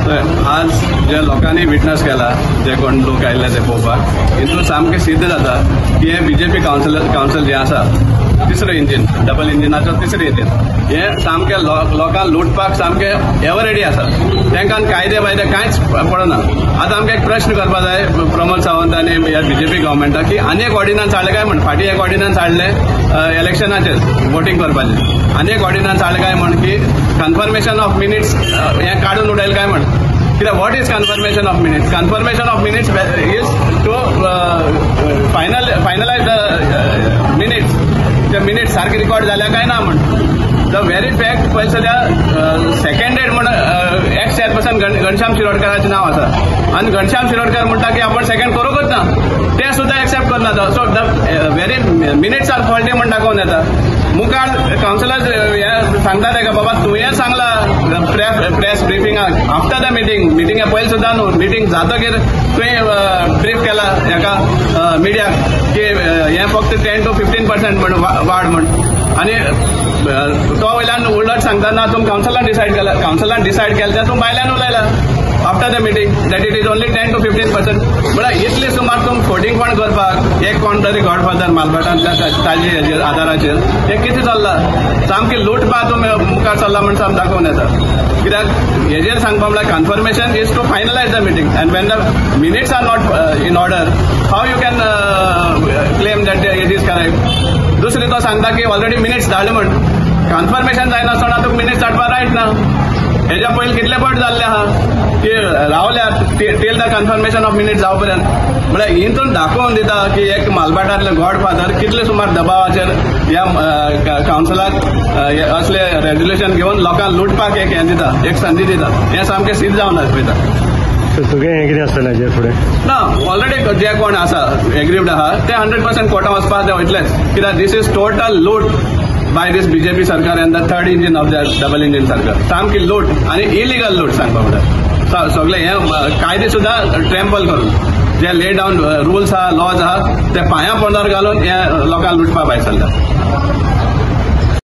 आज जे लोकांनी विटनस केला, जे कोण लोक आयिल्ले ते पळोवपाक, हितून सामकें सिद्ध जाता की हे बीजेपी कावन्सिल जे आसा तिसरें इंजीन, डबल इंजिनाचो तिसरें इंजीन, हे सामकें लोकांक लुटपाक सामकें एवर रेडी आसा. तांकां कायदे बायदे कांयच पडना. आतां आमकां एक प्रश्न करपाक जाय प्रमोद सावंत आनी ह्या बीजेपी गव्हर्मेंटाक की आनी एक ऑर्डिनन्स हाडले काय म्हण. फाटीं एक ऑर्डिनन्स हाडले इलेक्शनाचेर वोटींग करपाचें, आनी एक ऑर्डिनन्स हाडले काय म्हण की कन्फर्मेशन ऑफ मिनिट्स हें काडून उडयलें काय म्हण. कित्याक what is confirmation of minutes? Confirmation of minutes is to finalise the minutes. ते मिनिट्स सारखे रिकॉर्ड जाल्या काय ना म्हण. द व्हेरी फॅक्ट पळय सद्या सेकंड डेट म्हण एक्स चेअरपर्सन घनश्याम शिरोडकराचें नाव आसा, आनी घनश्याम शिरोडकर म्हणटा की आपण सेकंड करूंकच ना, ते सुद्धा एक्सेप्ट करना. So the very minutes are faulty म्हण दाखोवन येता. मुखार कावन्सिलर सांगता तेका बाबा तुवें सांगला प्रेस ब्रिफिंगाक आफ्टर द मिटिंगा पयलीं सुद्दां न्हू, मिटींग जातकीर तुवें ब्रीफ केला हेका मिडियाक की हें फक्त 10 to 15% म्हण वाड म्हण. आनी तो वयल्यान उलट सांगतना तुमी कावन्सिलान डिसायड केलें तें तुमी भायल्यान उलयला after the meeting that it is only 10 to 15%. म्हळ्यार इतली सुमार तुमी फोटींग पण करपाक एक कोण तरी गॉडफादर मालभाटांतल्या ताजे आदाराचेर हें कितें चल्लां? सामकी लूटपा तुमी मुखार चल्ला म्हण साम दाखोवन येता. कित्याक हेजेर सांगपा म्हळ्यार confirmation is to finalise the meeting and when the minutes are not in order how you can claim that it is correct. दुसरी तो सांगता की ऑलरेडी मिनिट्स धाडले म्हण. कन्फर्मेशन जायनासतना तुका मिनिट्स धाडपाक रायट ना. हेज्या पयलीं कितले फावट जाल्ले आहा की रावल्यात till the confirmation of minutes जावं पर्यंत. म्हळ्यार हितून दाखोवन दिता की एक मालभाटांतले गॉडफादर कितले सुमार दबावाचेर ह्या कावन्सिलाक असले रेजोल्युशन घेवन लोकांक लुटपाक एक हें दिता, एक संदी दिता. हें सामकें सिद्ध जावन पळयता. तुगे हें कितें आसतलें हेजेर फुडें? ना ऑलरेडी जे कोण आसा एग्रीव्ड आहा ते 100% कोर्टान वचपाक ते वयतलेच. कित्याक दीस इज टोटल लूट बाय दिस बीजेपी सरकार end the third engine of the double engine सरकार. सामकी लूट आनी इलिगल लूट सांगपा म्हळ्यार सगळे हे कायदे सुद्धा ट्रॅम्पल करून जे ले डावन रूल्स आहा लॉज आहा ते पांयां पोंदार घालून हे लोकांक लुटपा भायर सरला.